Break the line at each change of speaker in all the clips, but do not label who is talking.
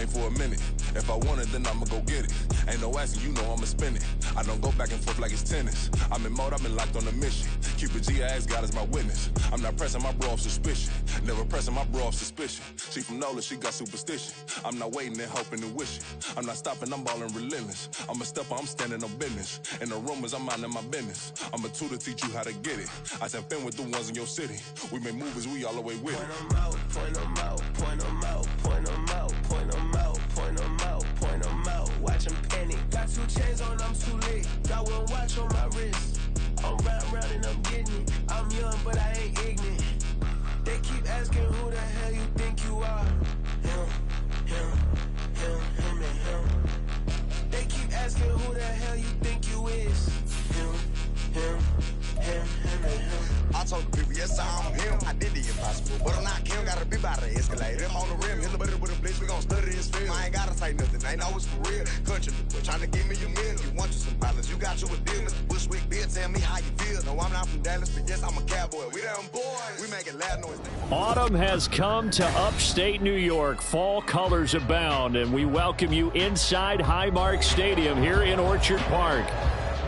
for a minute. If I want it, then I'ma go get it. Ain't no asking, you know I'ma spin it. I don't go back and forth like it's tennis. I'm in mode, I've been locked on a mission. Cupid G, I ask God as my witness. I'm not pressing my bro off suspicion. Never pressing my bro off suspicion. She from Nola, she got superstition. I'm not waiting and hoping and wishing. I'm not stopping, I'm balling relentless. I'm a stepper, I'm standing on business. In the rumors, I'm minding my business. I'm a tutor, teach you how to get it. I said, fin with the ones in your city. We make movies, we all the way with it.
Point them out, point them out, point them out, point them out, point them out, point them out, point them out. Watch them panic. Got 2 chains on, I'm too late. Got 1 watch on my wrist. I'm round and I'm getting it. I'm young, but I ain't ignorant. They keep asking who the hell you think you are. Him, and him. They keep asking who the hell you think you is. Him, and him.
I told the people, yes, I'm him. I did the impossible, but I'm not Kim. Gotta be by the escalator. Him on the rim, hit the butter with a blitz. We gon' study his film. I ain't gotta say nothing. Ain't always for real. Country, but trying to give me a meal. You want you some balance. You got you a deal. Mr. Bushwick, Bill, tell me how you feel. No, I'm not from Dallas, but yes, I'm a cowboy. We them boys. We making loud noise.
Autumn has come to upstate New York. Fall colors abound, and we welcome you inside Highmark Stadium here in Orchard Park.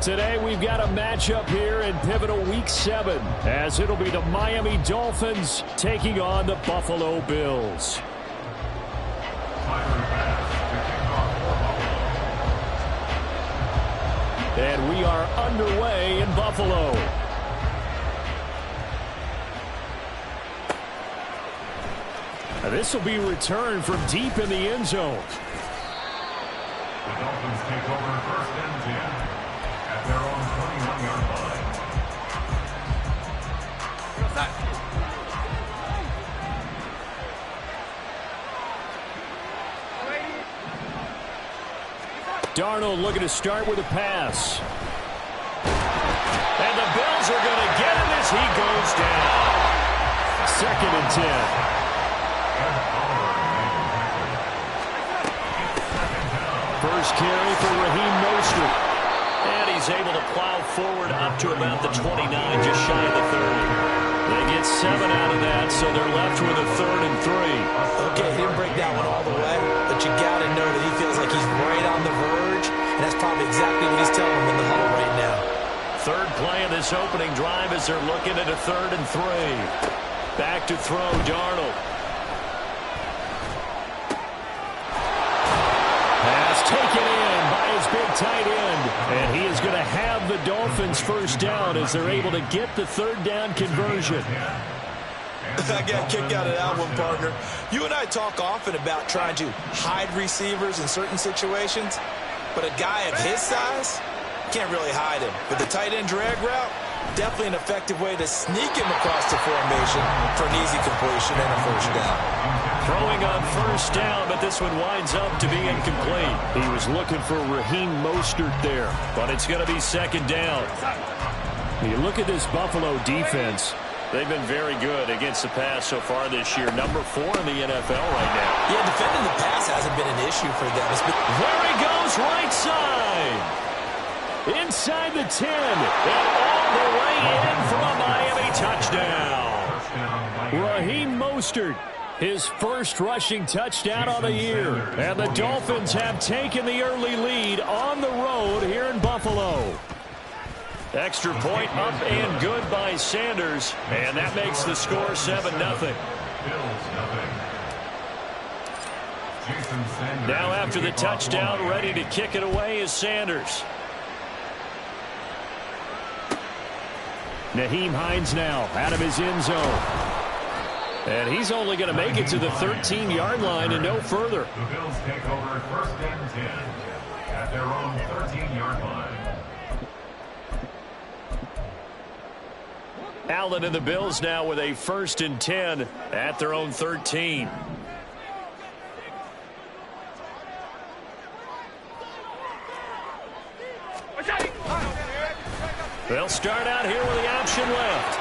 Today we've got a matchup here in pivotal Week 7, as it'll be the Miami Dolphins taking on the Buffalo Bills. And we are underway in Buffalo. Now this will be returned from deep in the end zone.
The Dolphins take over first and 10. At their own 21-yard line.
Darnold looking to start with a pass. And the Bills are going to get him as he goes down. 2nd and 10. First carry for Raheem Mostert. And he's able to plow forward up to about the 29, just shy of the 30. They get 7 out of that, so they're left with a 3rd and 3.
Okay, he didn't break that one all the way, but you got to know that he feels like he's right on the verge, and that's probably exactly what he's telling him in the huddle right now.
3rd play of this opening drive as they're looking at a 3rd and 3. Back to throw, Darnold. Pass taken in by his big tight end. And he is going to have the Dolphins first down as they're able to get the 3rd down conversion.
I got a kick out of that one, partner. You and I talk often about trying to hide receivers in certain situations, but a guy of his size can't really hide him. With the tight end drag route, definitely an effective way to sneak him across the formation for an easy completion and a first down.
Throwing on first down, but this one winds up to be incomplete. He was looking for Raheem Mostert there, but it's going to be 2nd down. You look at this Buffalo defense. They've been very good against the pass so far this year. Number 4 in the NFL right now.
Yeah, defending the pass hasn't been an issue for them.
There he goes, right side. Inside the 10. And all the way in for a Miami touchdown. Raheem Mostert, his first rushing touchdown on the year. And the Dolphins have taken the early lead on the road here in Buffalo. Extra point up and good by Sanders. And that makes the score 7-0. Now after the touchdown, ready to kick it away is Sanders. Nyheim Hines now out of his end zone. And he's only going to make it to the 13-yard line and no further.
The Bills take over first and 10 at their own 13-yard line.
Allen and the Bills now with a 1st and 10 at their own 13. They'll start out here with the option left.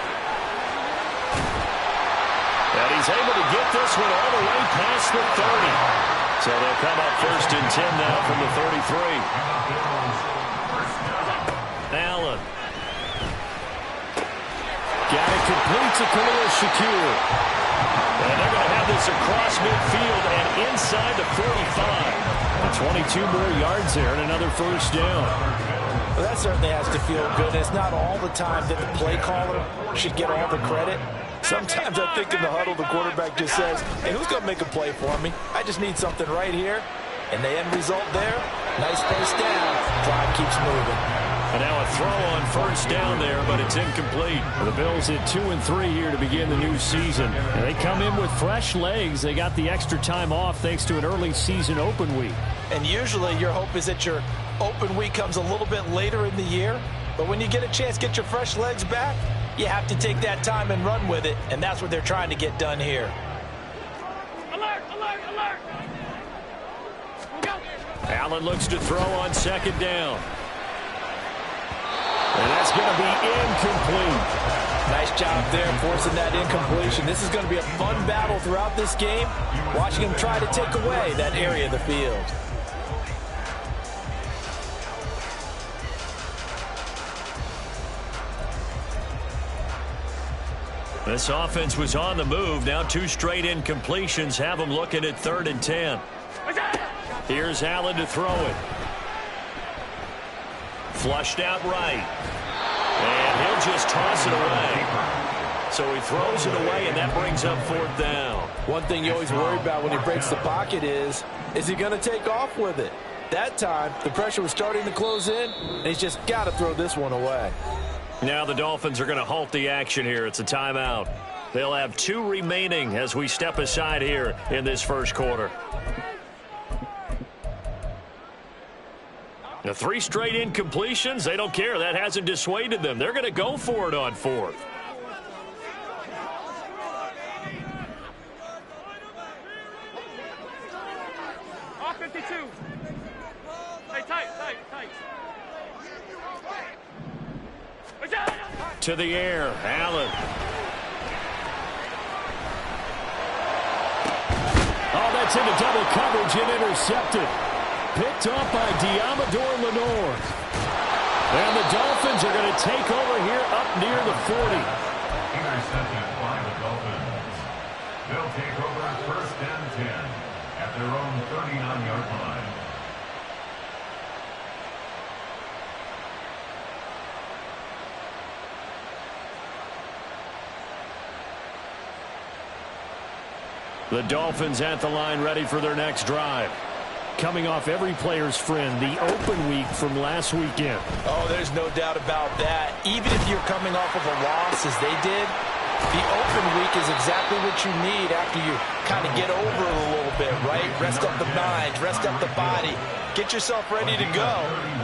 And he's able to get this one all the way past the 30. So they'll come up 1st and 10 now from the 33. Allen. Got it complete to Khalil Shakir. And they're going to have this across midfield and inside the 45. 22 more yards there and another first down.
Well, that certainly has to feel good. It's not all the time that the play caller should get all the credit. Sometimes I think in the huddle, the quarterback just says, hey, who's going to make a play for me? I just need something right here. And the end result there, nice first down. Drive keeps moving.
And now a throw on first down there, but it's incomplete. The Bills hit 2-3 here to begin the new season. And they come in with fresh legs. They got the extra time off thanks to an early season open week.
And usually your hope is that your open week comes a little bit later in the year. But when you get a chance to get your fresh legs back, you have to take that time and run with it. And that's what they're trying to get done here.
Alert, alert, alert. Go.
Allen looks to throw on second down. And that's going to be incomplete.
Nice job there forcing that incompletion. This is going to be a fun battle throughout this game. Watching him try to take away that area of the field.
This offense was on the move. Now 2 straight incompletions have them looking at 3rd and 10. Here's Allen to throw it. Flushed out right. And he'll just toss it away. So he throws it away, and that brings up 4th down.
One thing you always worry about when he breaks the pocket is he going to take off with it? That time, the pressure was starting to close in, and he's just got to throw this one away.
Now the Dolphins are going to halt the action here. It's a timeout. They'll have 2 remaining as we step aside here in this first quarter. The 3 straight incompletions, they don't care. That hasn't dissuaded them. They're going to go for it on 4th.
All 52. Hey, tight.
To the air, Allen. Oh, that's into double coverage and intercepted. Picked off by Diamador Lenore. And the Dolphins are going to take over here up near the 40.
Intercepted by the Dolphins. They'll take over 1st and 10 at their own 39-yard line.
The Dolphins at the line ready for their next drive. Coming off every player's friend, the open week from last weekend.
Oh, there's no doubt about that. Even if you're coming off of a loss as they did, the open week is exactly what you need after you kind of get over it a little bit, right? Rest up the mind, rest up the body, get yourself ready to go.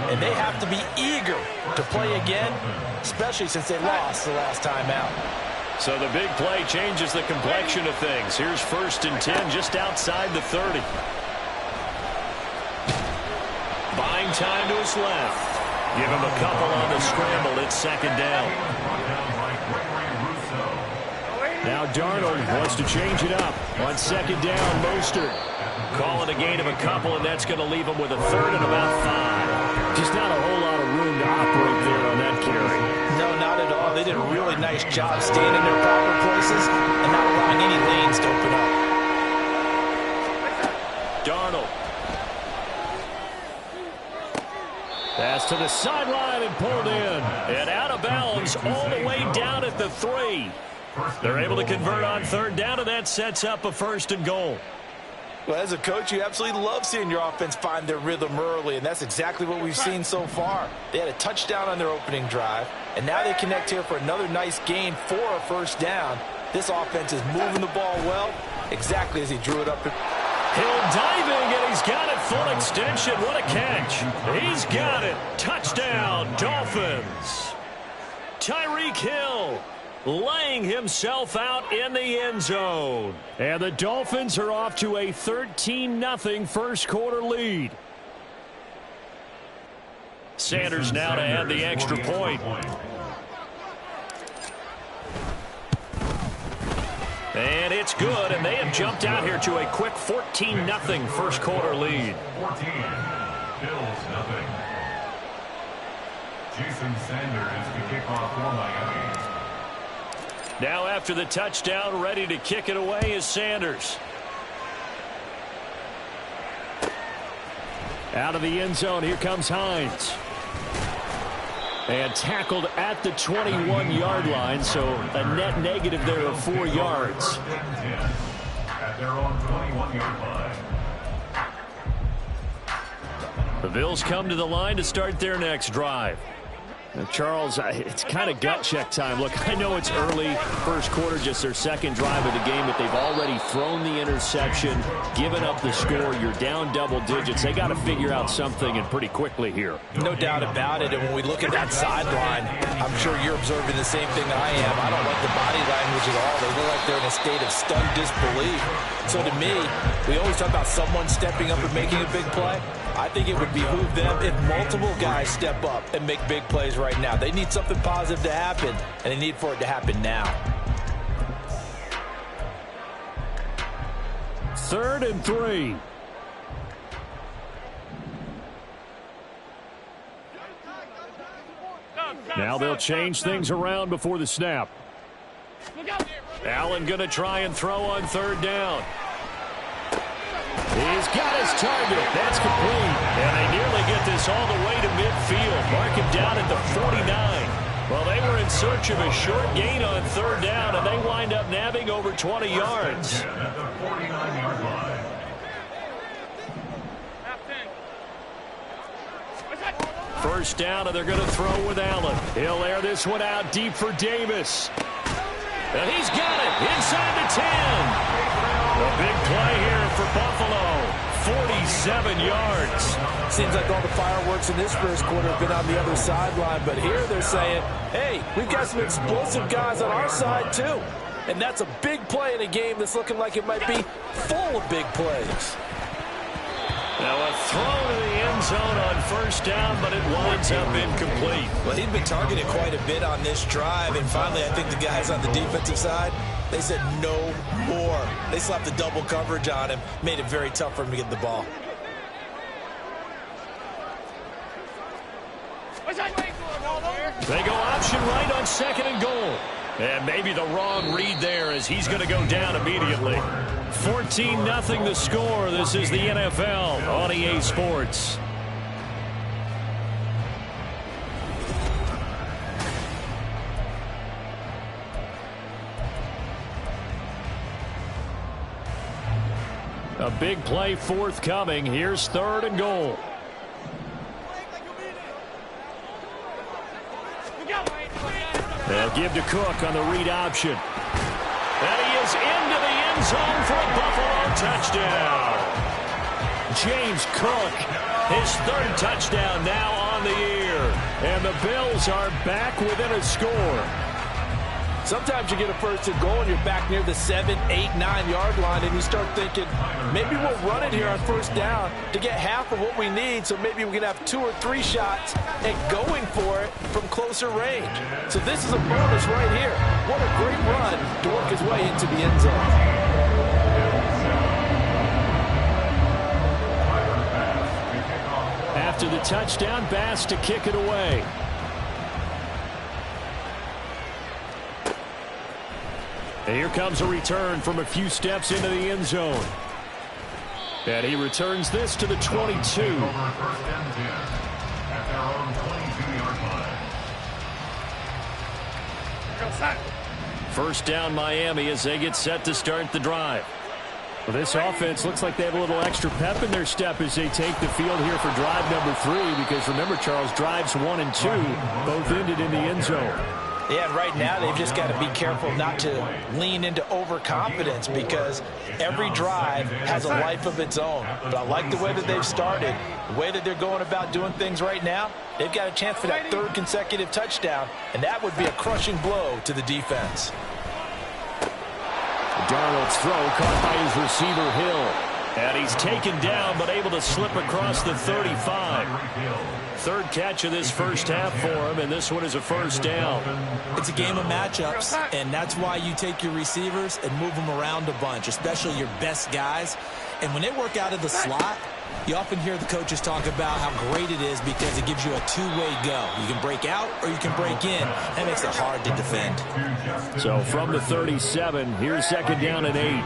And they have to be eager to play again, especially since they lost the last time out.
So the big play changes the complexion of things. Here's 1st and 10 just outside the 30. Buying time to his left. Give him a couple on the scramble. It's 2nd down. Now Darnold wants to change it up. On 2nd down, Mostert. Calling a gain of a couple, and that's going to leave him with a 3rd and about 5. Just not a whole lot of room to operate there on that carry.
No, not at all. They did a really nice job staying in their proper places and not allowing any lanes to open up.
Darnold. Pass to the sideline and pulled in. And out of bounds all the way down at the 3. They're able to convert on 3rd down, and that sets up a 1st and goal.
Well, as a coach, you absolutely love seeing your offense find their rhythm early, and that's exactly what we've seen so far. They had a touchdown on their opening drive, and now they connect here for another nice gain for a 1st down. This offense is moving the ball well, exactly as he drew it up.
Hill diving, and he's got it full extension. What a catch. He's got it. Touchdown, Dolphins. Tyreek Hill laying himself out in the end zone. And the Dolphins are off to a 13-0 first quarter lead. Sanders now to add the extra point. And it's good, and they have jumped out here to a quick 14-0 first quarter lead.
14, Bills nothing. Jason Sanders to kick off for Miami.
Now after the touchdown, ready to kick it away is Sanders. Out of the end zone, here comes Hines. And tackled at the 21-yard line, so a net negative there of 4 yards.
At their own 21-yard line.
The Bills come to the line to start their next drive. Now, Charles, it's kind of gut check time. Look, I know it's early, first quarter, just their second drive of the game, but they've already thrown the interception, given up the score. You're down double digits. They got to figure out something, and pretty quickly here.
No doubt about it. And when we look at that sideline, I'm sure you're observing the same thing that I am. I don't like the body language at all. They look like they're in a state of stunned disbelief. So to me, we always talk about someone stepping up and making a big play. I think it would behoove them if multiple guys step up and make big plays right now. They need something positive to happen, and they need for it to happen now.
3rd and 3. Now they'll change things around before the snap. Allen going to try and throw on 3rd down. He's got his target. That's complete. And they nearly get this all the way to midfield. Mark him down at the 49. Well, they were in search of a short gain on 3rd down, and they wind up nabbing over 20 yards.
At the 49-yard line.
First down, and they're going to throw with Allen. He'll air this one out deep for Davis. And he's got it inside the 10. A big play here for Buffalo. 47 yards.
Seems like all the fireworks in this first quarter have been on the other sideline, but here they're saying, hey, we've got some explosive guys on our side too. And that's a big play in a game that's looking like it might be full of big plays.
Now a throw to the end zone on first down, but it winds up incomplete.
Well, he'd been targeted quite a bit on this drive, and finally I think the guys on the defensive side, they said no more. They slapped the double coverage on him, made it very tough for him to get the ball.
They go option right on 2nd and goal. And maybe the wrong read there as he's going to go down immediately. 14-0 the score. This is the NFL on EA Sports. A big play forthcoming. Here's 3rd and goal. They'll give to Cook on the read option. And he is into the end zone for a Buffalo touchdown. James Cook, his 3rd touchdown now on the year. And the Bills are back within a score.
Sometimes you get a 1st and goal and you're back near the 7, 8, 9-yard line, and you start thinking, maybe we'll run it here on 1st down to get half of what we need, so maybe we can have 2 or 3 shots at going for it from closer range. So this is a bonus right here. What a great run to work his way into the end zone.
After the touchdown, Bass to kick it away. And here comes a return from a few steps into the end zone. And he returns this to the 22.
First and 10 at their own 22-yard line.
First down Miami as they get set to start the drive. Well, this offense looks like they have a little extra pep in their step as they take the field here for drive number 3. Because remember, Charles, drives 1 and 2 both ended in the end zone.
Yeah, and right now they've just got to be careful not to lean into overconfidence because every drive has a life of its own. But I like the way that they've started, the way that they're going about doing things right now. They've got a chance for that 3rd consecutive touchdown, and that would be a crushing blow to the defense.
Darnold's throw caught by his receiver Hill. And he's taken down but able to slip across the 35. 3rd catch of this first half for him, and this one is a 1st down.
It's a game of matchups, and that's why you take your receivers and move them around a bunch, especially your best guys. And when they work out of the slot, You often hear the coaches talk about how great it is because it gives you a two-way go. You can break out or you can break in. That makes it hard to defend.
So from the 37, here's second down and 8.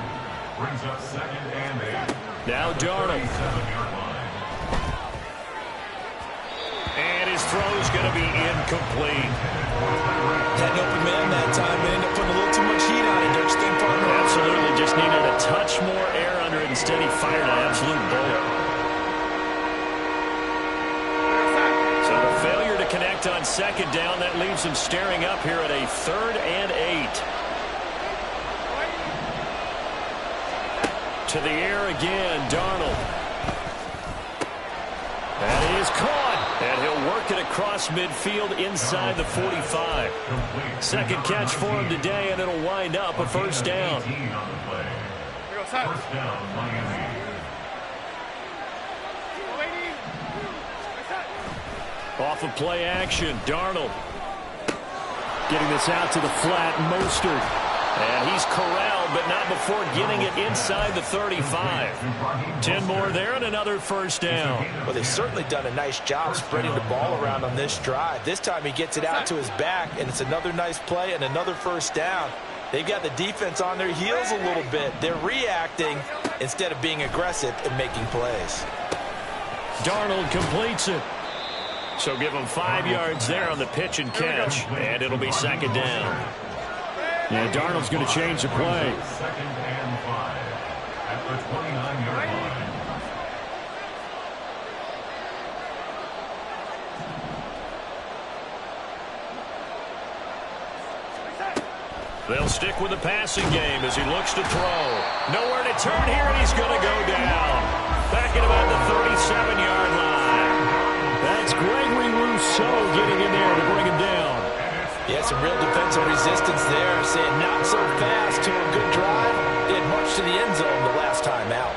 Brings up second and 8.
Now Darnold. And his throw's going to be incomplete.
Had an open man that time, but ended up putting a little too much heat on it. Don't you think, partner?
Absolutely. Just needed a touch more air under it. Instead, he fired an absolute bullet. So the failure to connect on second down, that leaves him staring up here at a 3rd and 8. To the air again, Darnold. That is caught. And he'll work it across midfield inside the 45. Second catch for him today, and it'll wind up a first down.
First down, Miami.
Off of play action, Darnold. Getting this out to the flat, Mostert. And he's corralled, but not before getting it inside the 35. 10 more there and another first down.
Well, they've certainly done a nice job spreading the ball around on this drive. This time he gets it out to his back, and it's another nice play and another first down. They've got the defense on their heels a little bit. They're reacting instead of being aggressive and making plays.
Darnold completes it. So give him 5 yards there on the pitch and catch, and it'll be second down. Yeah, Darnold's going to change the play.
Second and 5 at the 29-yard line.
They'll stick with the passing game as he looks to throw. Nowhere to turn here, and he's going to go down. Back at about the 37-yard line. That's Gregory Rousseau getting in there to bring him down.
Yeah, some real defensive resistance there, saying not so fast to a good drive. They had much to the end zone the last time out.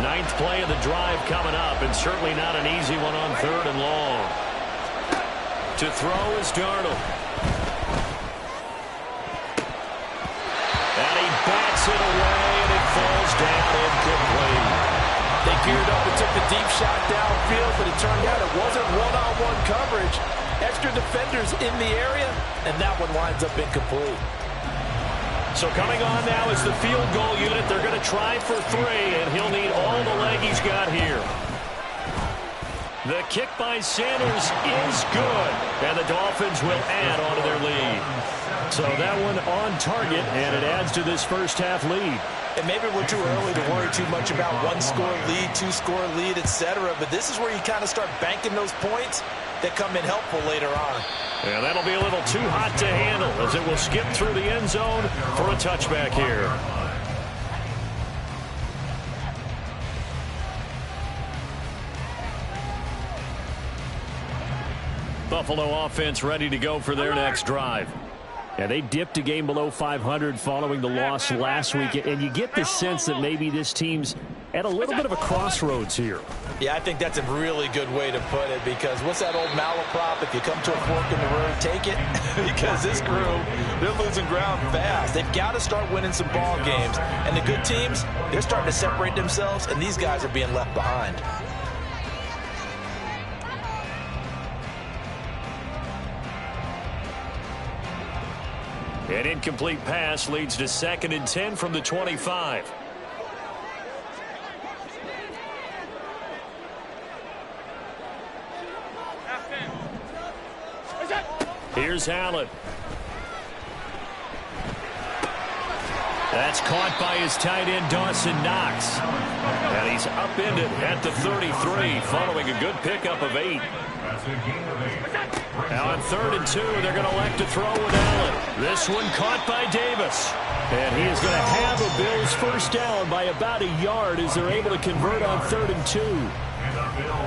Ninth play of the drive coming up, and certainly not an easy one on 3rd and long. To throw is Darnold. And he bats it away, and it falls down incomplete. They geared up and took the deep shot downfield, but it turned out it wasn't one-on-one coverage. Extra defenders in the area, and that one winds up incomplete. So coming on now is the field goal unit. They're going to try for 3, and he'll need all the leg he's got here. The kick by Sanders is good, and the Dolphins will add on to their lead. So that one on target, and it adds to this first half lead. And maybe we're too early to worry too much about 1-score lead, 2-score lead, etc. But this is where you kind of start banking those points that come in helpful later on. And that'll be a little too hot to handle as it will skip through the end zone for a touchback here. Buffalo offense ready to go for their next drive. Yeah, they dipped a game below 500 following the loss last week, and you get the sense that maybe this team's at a little bit of a crossroads here. Yeah, I think that's a really good way to put it, because what's that old malaprop? If you come to a fork in the road, take it. Because this crew, they're losing ground fast. They've got to start winning some ball games. And the good teams, they're starting to separate themselves, and these guys are being left behind. An incomplete pass leads to 2nd and 10 from the 25. Here's Allen. That's caught by his tight end, Dawson Knox. And he's upended at the 33 following a good pickup of 8. Now on 3rd and 2, they're going to elect to throw with Allen. This one caught by Davis. And he is going to have a Bills first down by about a yard as they're able to convert on 3rd and 2.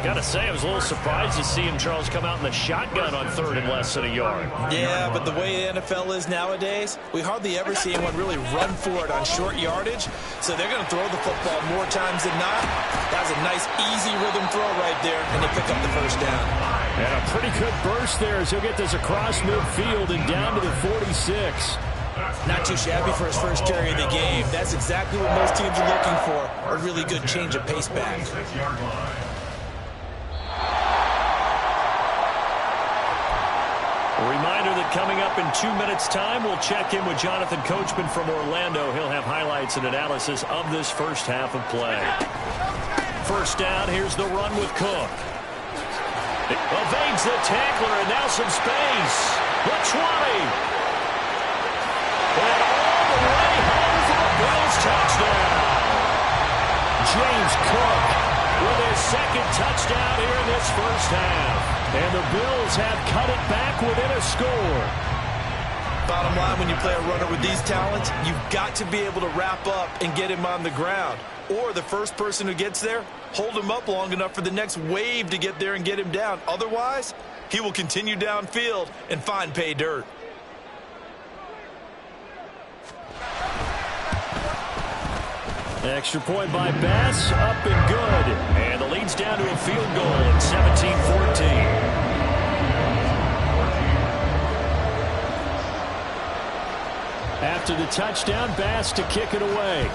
Got to say, I was a little surprised to see him, Charles, come out in the shotgun on 3rd and less than a yard. Yeah, but the way the NFL is nowadays, we hardly ever see anyone really run for it on short yardage. So they're going to throw the football more times than not. That was a nice, easy rhythm throw right there, and they pick up the first down. And a pretty good burst there as he'll get this across midfield and down to the 46.
Not too shabby for his first carry of the game. That's exactly what most teams are looking for, a really good change of pace back.
A reminder that coming up in 2 minutes' time, we'll check in with Jonathan Coachman from Orlando. He'll have highlights and analysis of this first half of play. First down, here's the run with Cook. It evades the tackler, and now some space. The 20. And all the way home for the Bills touchdown. James Cook with his second touchdown here in this first half. And the Bills have cut it back within a score.
Bottom line, when you play a runner with these talents, you've got to be able to wrap up and get him on the ground. Or the first person who gets there, hold him up long enough for the next wave to get there and get him down. Otherwise, he will continue downfield and find pay dirt.
Extra point by Bass, up and good. And the lead's down to a field goal at 17-14. After the touchdown, Bass to kick it away.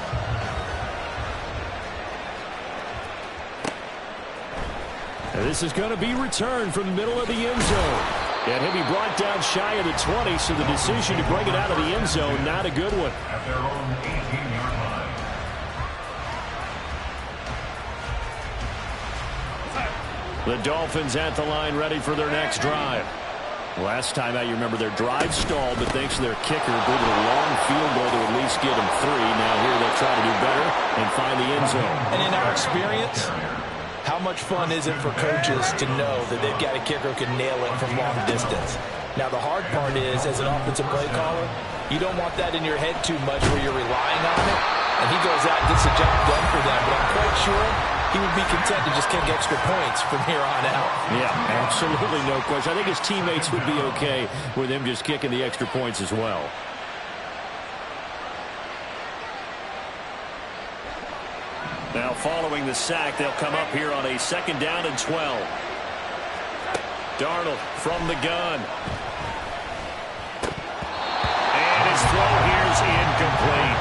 And this is going to be returned from the middle of the end zone. And he'll be brought down shy of the 20, so the decision to bring it out of the end zone, not a good one.
At their own 18-yard line.
The Dolphins at the line, ready for their next drive. Last time out, you remember their drive stalled, but thanks to their kicker, did a long field goal to at least get them 3. Now here they'll try to do better and find the end zone.
And in our experience, how much fun is it for coaches to know that they've got a kicker who can nail it from long distance? Now, the hard part is, as an offensive play caller, you don't want that in your head too much where you're relying on it, and he goes out and gets the job done for them. But I'm quite sure he would be content to just kick extra points from here on out.
Yeah, absolutely no question. I think his teammates would be okay with him just kicking the extra points as well. Now following the sack, they'll come up here on a 2nd down and 12. Darnold from the gun. And his throw here is incomplete.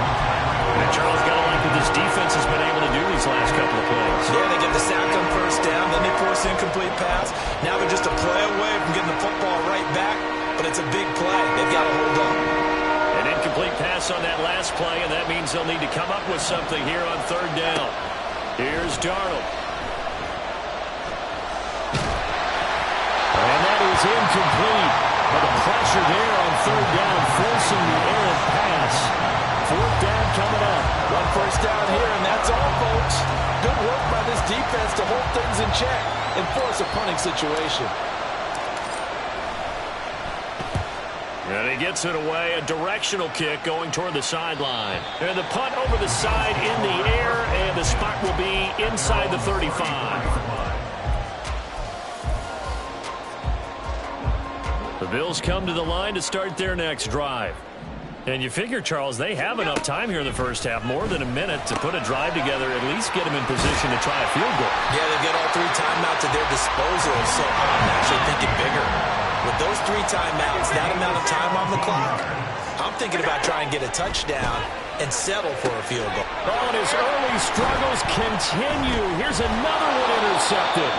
And Charles, got to like what this defense has been able to do these last couple of plays.
Yeah, they get the sack on first down, then they force incomplete pass. Now they're just a play away from getting the football right back, but it's a big play. They've got to hold up.
An incomplete pass on that last play, and that means they'll need to come up with something here on 3rd down. Here's Darnold. And that is incomplete. But the pressure there on 3rd down, forcing the errant pass. 4th down coming up.
1 first down here, and that's all, folks. Good work by this defense to hold things in check and force a punting situation.
And he gets it away, a directional kick going toward the sideline. And the punt over the side in the air, and the spot will be inside the 35. The Bills come to the line to start their next drive. And you figure, Charles, they have enough time here in the first half, more than a minute, to put a drive together, at least get them in position to try a field goal.
Yeah, they've got all 3 timeouts at their disposal, so I'm actually thinking bigger. With those 3 timeouts, that amount of time on the clock, I'm thinking about trying to get a touchdown and settle for a field goal.
Oh, and his early struggles continue. Here's another one intercepted.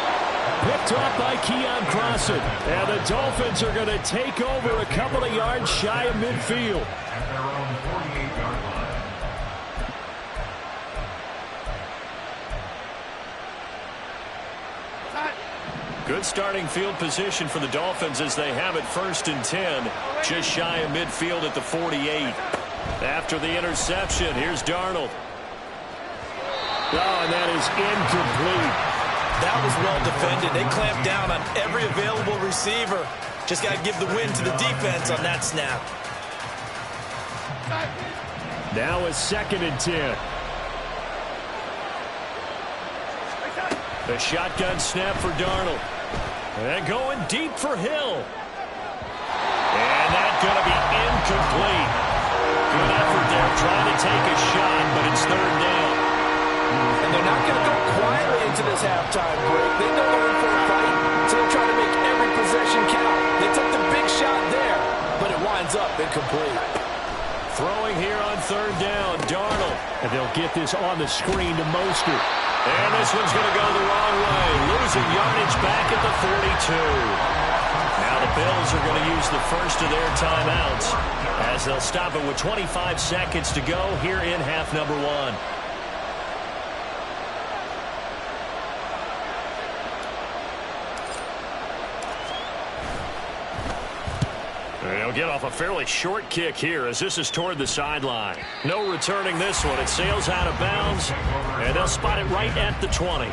Picked off by Keon Crossan. And the Dolphins are going to take over a couple of yards shy of midfield.
At their own 48-yard line.
Good starting field position for the Dolphins as they have it 1st and 10. Just shy of midfield at the 48. After the interception, here's Darnold. Oh, and that is incomplete.
That was well defended. They clamped down on every available receiver. Just got to give the win to the defense on that snap.
Now a 2nd and 10. The shotgun snap for Darnold. And going deep for Hill. And that's going to be incomplete. Good effort there trying to take a shot, but it's 3rd down.
And they're not going to go quietly into this halftime break. They know they're in for a fight, so they'll try to make every possession count. They took the big shot there, but it winds up incomplete.
Throwing here on third down, Darnold. And they'll get this on the screen to Mostert. And this one's going to go the wrong way. Losing yardage back at the 42. Now the Bills are going to use the first of their timeouts as they'll stop it with 25 seconds to go here in half number 1. They'll get off a fairly short kick here as this is toward the sideline. No returning this one. It sails out of bounds, and they'll spot it right at the 20.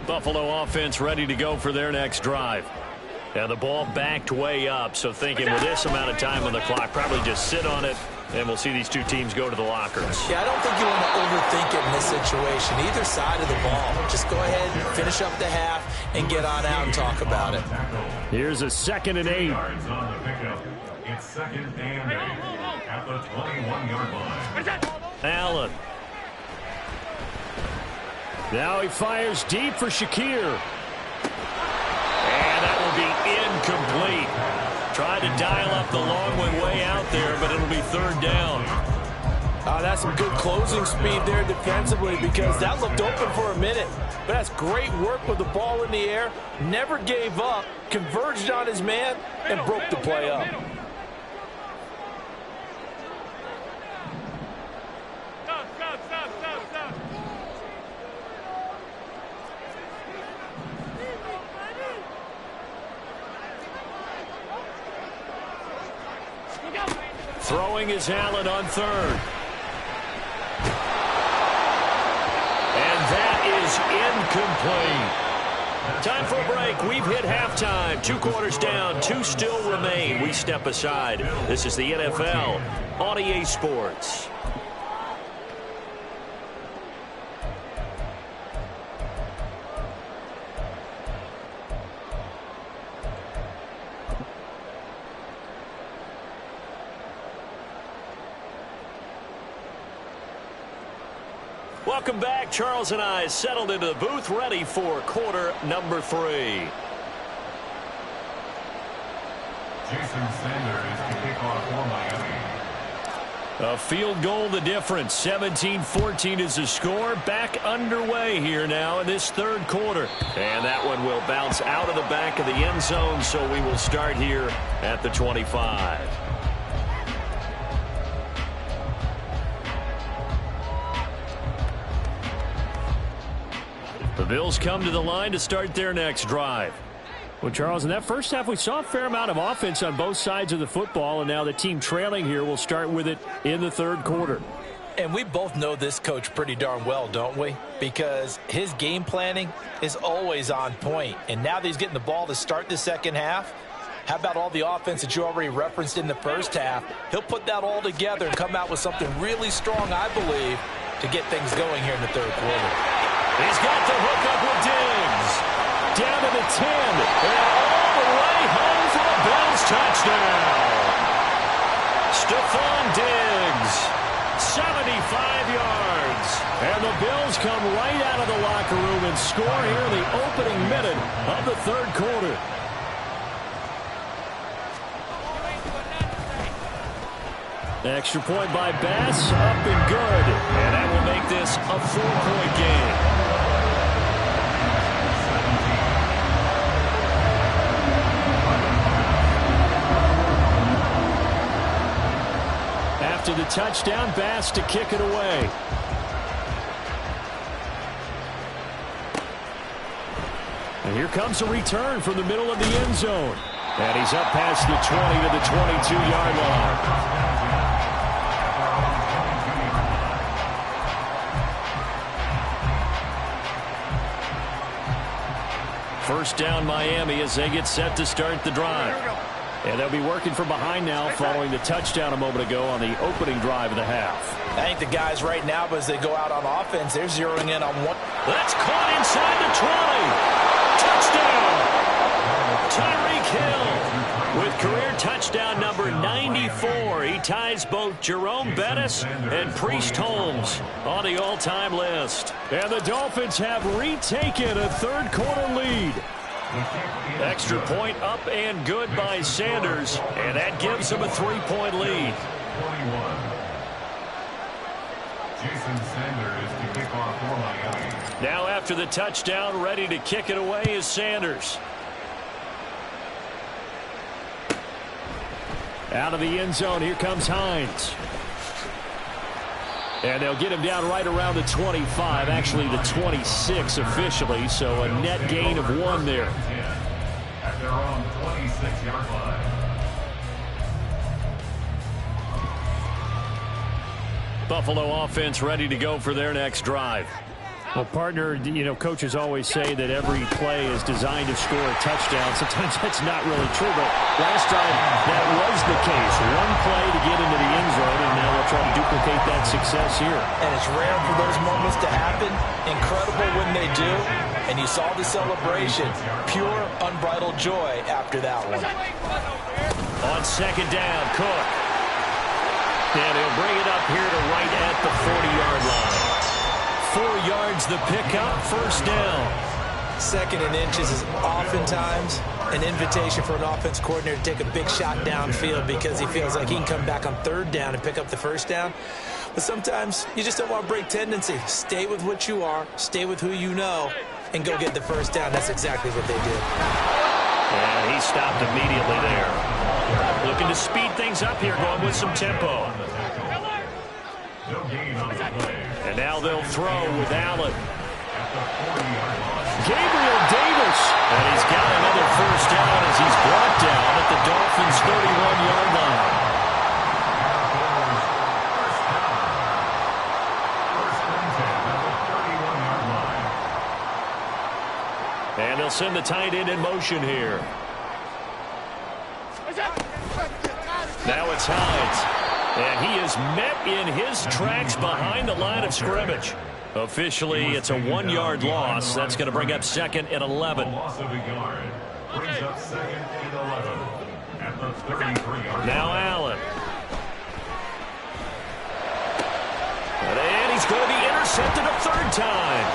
Buffalo offense ready to go for their next drive. Now the ball backed way up, so thinking with this amount of time on the clock, probably just sit on it, and we'll see these two teams go to the lockers.
Yeah, I don't think you want to overthink it in this situation. Either side of the ball. Just go ahead, finish up the half, and get on out and talk about it.
Here's a 2nd and 8.
It's 2nd and 8 at the 21-yard line.
Allen. Now he fires deep for Shakir. And that will be incomplete. Tried to dial up the long one way out there, but it'll be 3rd down.
That's some good closing speed there defensively because that looked open for a minute. But that's great work with the ball in the air. Never gave up, converged on his man, and broke the play up.
Throwing is Allen on 3rd. And that is incomplete. Time for a break. We've hit halftime. 2 quarters down. 2 still remain. We step aside. This is the NFL on EA Sports. Welcome back. Charles and I settled into the booth, ready for quarter number 3.
Jason Sanders to kick off for Miami.
A field goal the difference. 17-14 is the score. Back underway here now in this 3rd quarter. And that one will bounce out of the back of the end zone, so we will start here at the 25. The Bills come to the line to start their next drive. Well, Charles, in that first half, we saw a fair amount of offense on both sides of the football, and now the team trailing here will start with it in the 3rd quarter.
And we both know this coach pretty darn well, don't we? Because his game planning is always on point. And now that he's getting the ball to start the second half, how about all the offense that you already referenced in the first half? He'll put that all together and come out with something really strong, I believe, to get things going here in the 3rd quarter.
He's got the hook up with Diggs. Down to the 10. And all the way home for the Bills touchdown. Stephon Diggs. 75 yards. And the Bills come right out of the locker room and score here in the opening minute of the 3rd quarter. Extra point by Bass, up and good. And that will make this a 4-point game. After the touchdown, Bass to kick it away. And here comes a return from the middle of the end zone. And he's up past the 20 to the 22-yard line. First down Miami as they get set to start the drive. And they'll be working from behind now following the touchdown a moment ago on the opening drive of the half.
I think the guys right now, as they go out on offense, they're zeroing in on one.
That's caught inside the 20. Touchdown! Tyreek Hill with career touchdown number 94. He ties both Jerome Bettis and Priest Holmes on the all-time list. And the Dolphins have retaken a 3rd quarter lead. Extra point up and good by Sanders, and that gives him a 3-point lead.
21. Jason Sanders to kick off for Miami.
Now after the touchdown, ready to kick it away is Sanders. Out of the end zone, here comes Hines. And they'll get him down right around the 25, actually the 26 officially, so a net gain of 1 there.
At their own 26-yard line.
Buffalo offense ready to go for their next drive. Well, partner, you know, coaches always say that every play is designed to score a touchdown. Sometimes that's not really true, but last time that was the case. One play to get into the end zone, and now they'll try to duplicate that success here.
And it's rare for those moments to happen. Incredible when they do. And you saw the celebration. Pure, unbridled joy after that one.
On second down, Cook. And he'll bring it up here to right at the 40-yard line. 4 yards the pickup, first down.
Second and inches is oftentimes an invitation for an offense coordinator to take a big shot downfield because he feels like he can come back on third down and pick up the first down. But sometimes you just don't want to break tendency. Stay with what you are, stay with who you know, and go get the first down. That's exactly what they did.
And he stopped immediately there. Looking to speed things up here, going with some tempo.
No gain on the play.
And now they'll throw with Allen. Gabriel Davis. And he's got another first down as he's brought down at the Dolphins' 31-yard line. And they'll send the tight end in motion here. Now it's Hines. And he is met in his tracks behind the line of scrimmage. Officially, it's a 1-yard loss. That's going to bring up second and 11.
Loss of a yard. Brings up second and 11 at the 33-yard line.
Now Allen. And he's going to be intercepted a third time.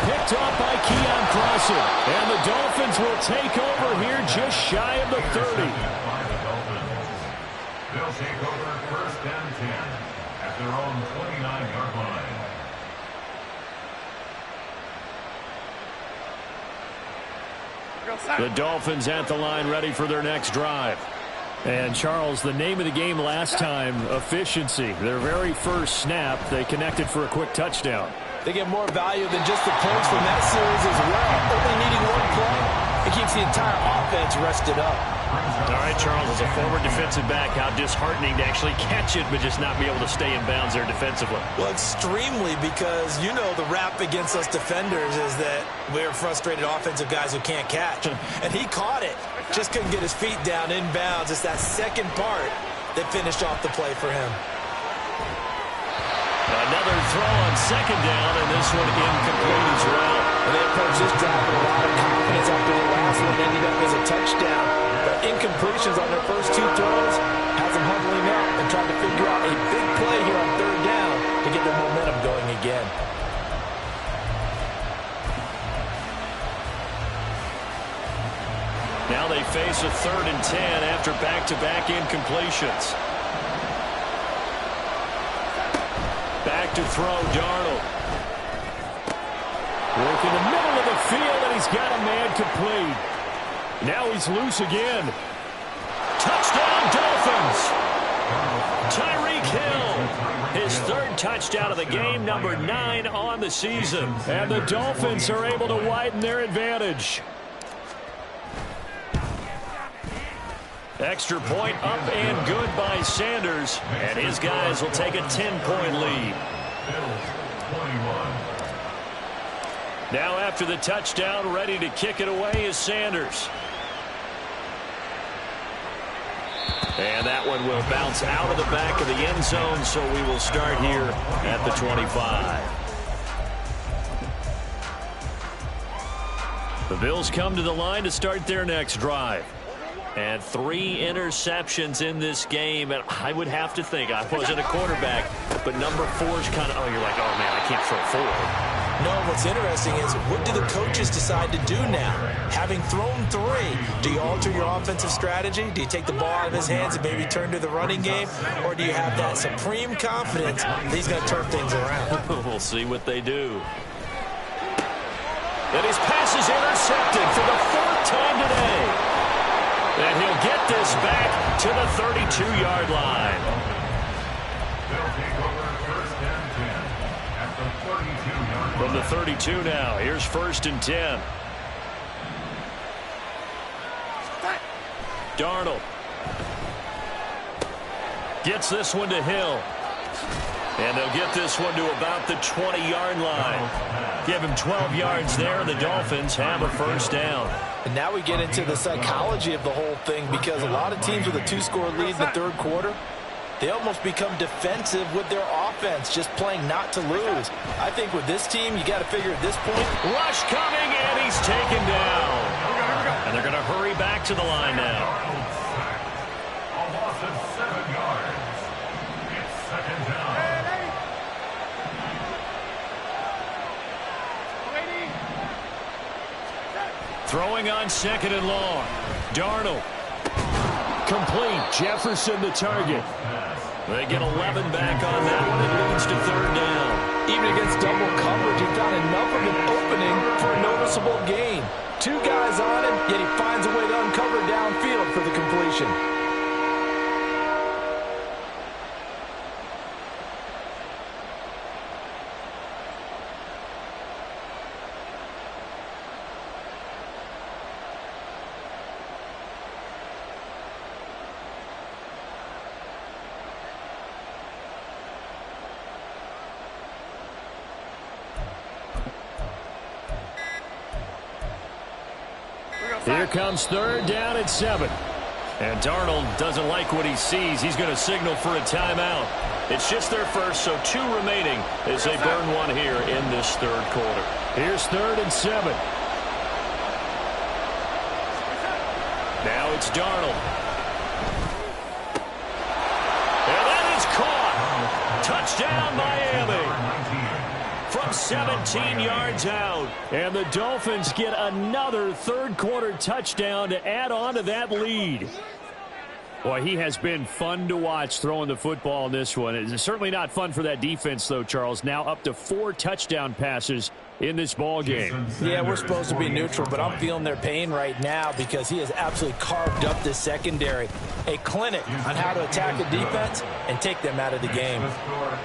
Picked off by Keon Crossen. And the Dolphins will take over here just shy of the 30.
They'll take over first and 10 at their own 29-yard line.
The Dolphins at the line ready for their next drive. And Charles, the name of the game last time, efficiency. Their very first snap, they connected for a quick touchdown.
They get more value than just the points from that series as well. Only needing one play, it keeps the entire offense rested up.
All right, Charles, as a former defensive back, how disheartening to actually catch it but just not be able to stay in bounds there defensively.
Well, extremely, because you know the rap against us defenders is that we're frustrated offensive guys who can't catch. And he caught it. Just couldn't get his feet down in bounds. It's that second part that finished off the play for him.
Another throw on second down, and this one incomplete as well.
And they approached this drive with a lot of confidence after the last one ended up as a touchdown. But incompletions on their first 2 throws has them huddling up and trying to figure out a big play here on third down to get their momentum going again.
Now they face a 3rd and 10 after back-to-back incompletions. Back to throw, Darnold. Work in the middle of the field, and he's got a man complete. Now he's loose again. Touchdown, Dolphins! Tyreek Hill, his 3rd touchdown of the game, number 9 on the season. And the Dolphins are able to widen their advantage. Extra point up and good by Sanders. And his guys will take a 10-point lead. Now after the touchdown, ready to kick it away is Sanders. And that one will bounce out of the back of the end zone, so we will start here at the 25. The Bills come to the line to start their next drive. And 3 interceptions in this game. And I would have to think, I wasn't a quarterback, but number 4 is kind of, oh, you're like, oh, man, I can't throw 4.
No, what's interesting is what do the coaches decide to do now? Having thrown 3, do you alter your offensive strategy? Do you take the ball out of his hands and maybe turn to the running game? Or do you have that supreme confidence that he's going to turn things around?
We'll see what they do. And his pass is intercepted for the 4th time today. And he'll get this back to the 32-yard line.
They'll take over first and 10 at the 32-yard line.
From the 32 now, here's 1st and 10. Darnold gets this one to Hill. And they'll get this one to about the 20-yard line. Give him 12 yards there, and the Dolphins have a first down.
And now we get into the psychology of the whole thing, because a lot of teams with a 2-score lead in the 3rd quarter, they almost become defensive with their offense, just playing not to lose. I think with this team, you got to figure at this point.
Rush coming, and he's taken down. And they're going to hurry back to the line now.
A loss of 7 yards. It's 2nd down.
Throwing on 2nd and long. Darnold. Complete. Jefferson the target. They get 11 back on that one. It leads to 3rd down.
Even against double coverage, he found enough of an opening for a noticeable gain. 2 guys on him, yet he finds a way to uncover downfield for the completion.
Here comes 3rd down at 7. And Darnold doesn't like what he sees. He's going to signal for a timeout. It's just their first, so 2 remaining as they burn one here in this 3rd quarter. Here's 3rd and 7. Now it's Darnold. And that is caught. Touchdown, Miami. From 17 yards out. And the Dolphins get another 3rd quarter touchdown to add on to that lead. Boy, he has been fun to watch throwing the football in this one. It's certainly not fun for that defense, though, Charles. Now up to 4 touchdown passes in this ball game.
Yeah, we're supposed to be neutral, but I'm feeling their pain right now because he has absolutely carved up this secondary. A clinic on how to attack a defense and take them out of the game.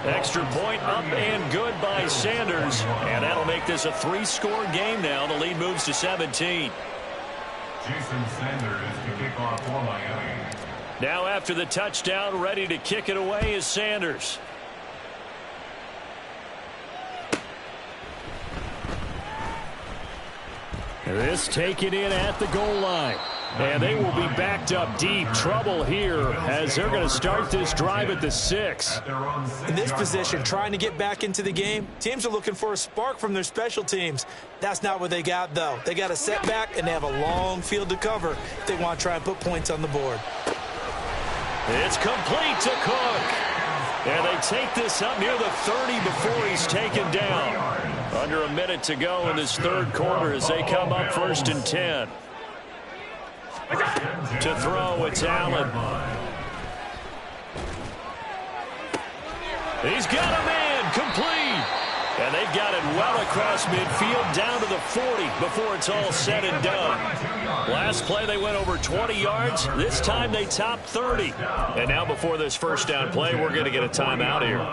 Extra point up and good by Sanders. And that'll make this a 3-score game now. The lead moves to 17.
Jason Sanders to kick off for Miami.
Now after the touchdown, ready to kick it away is Sanders. This taken in at the goal line. And they will be backed up deep. Trouble here as they're going to start this drive at the 6.
In this position, trying to get back into the game, teams are looking for a spark from their special teams. That's not what they got, though. They got a setback, and they have a long field to cover if they want to try and put points on the board.
It's complete to Cook. And they take this up near the 30 before he's taken down. Under a minute to go in this 3rd quarter as they come up 1st and 10. To throw, it's Allen. He's got a man, complete. And they've got it well across midfield down to the 40 before it's all said and done. Last play they went over 20 yards. This time they topped 30. And now before this first down play, we're going to get a timeout here.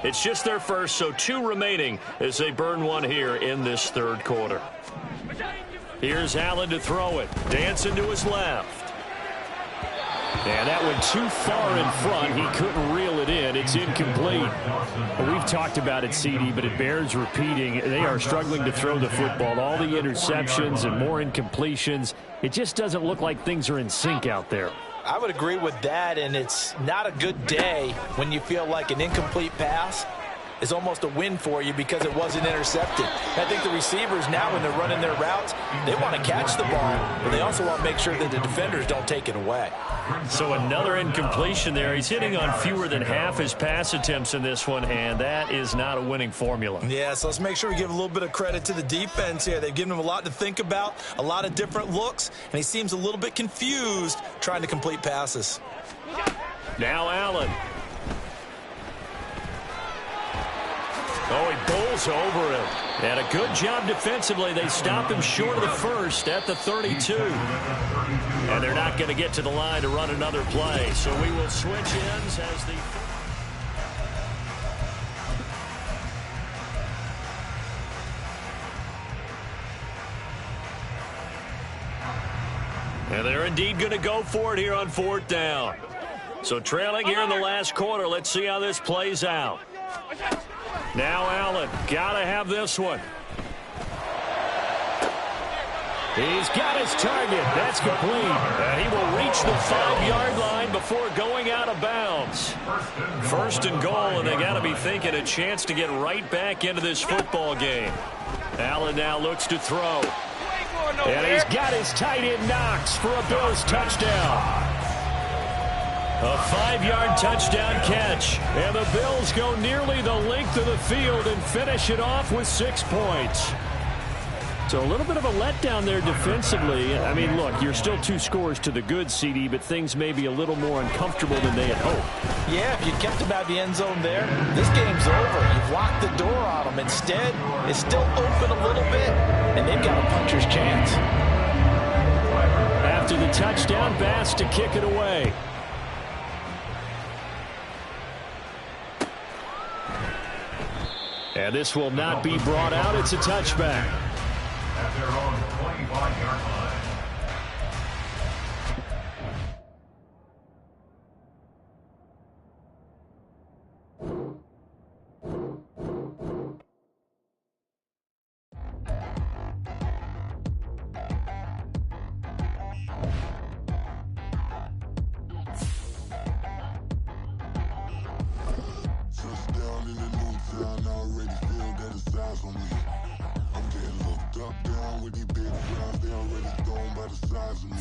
It's just their first, so 2 remaining as they burn one here in this 3rd quarter. Here's Allen to throw it. Dancing to his left. And that went too far in front. He couldn't reel it in. It's incomplete. Well, we've talked about it, CD, but it bears repeating. They are struggling to throw the football. All the interceptions and more incompletions. It just doesn't look like things are in sync out there.
I would agree with that, and it's not a good day when you feel like an incomplete pass is almost a win for you because it wasn't intercepted. I think the receivers now, when they're running their routes, they want to catch the ball, but they also want to make sure that the defenders don't take it away.
So another incompletion there. He's hitting on fewer than half his pass attempts in this one, and that is not a winning formula.
Yeah, so let's make sure we give a little bit of credit to the defense here. They've given him a lot to think about, a lot of different looks, and he seems a little bit confused trying to complete passes.
Now Allen. Oh, he bowls over him. And a good job defensively. They stopped him short of the first at the 32. And they're not going to get to the line to run another play. So we will switch ends as the... And they're indeed going to go for it here on 4th down. So trailing here in the last quarter. Let's see how this plays out. Now Allen, gotta have this one. He's got his target. That's complete. And he will reach the 5-yard line before going out of bounds. 1st and goal, and they got to be thinking a chance to get right back into this football game. Allen now looks to throw. And he's got his tight end Knox for a Bills touchdown. A 5-yard touchdown catch. And the Bills go nearly the length of the field and finish it off with 6 points. So a little bit of a letdown there defensively. I mean, look, you're still 2 scores to the good, CD, but things may be a little more uncomfortable than they had hoped.
Yeah, if you kept them out of the end zone there, this game's over. You've locked the door on them. Instead, it's still open a little bit, and they've got a puncher's chance.
After the touchdown, Bass to kick it away. And this will not be brought out. It's a touchback.
At their own 25-yard line.
Touchdown in the new town, I already feel that it's eyes on me. I'm getting looked up, down with these big crowds, they already gone by the size of me.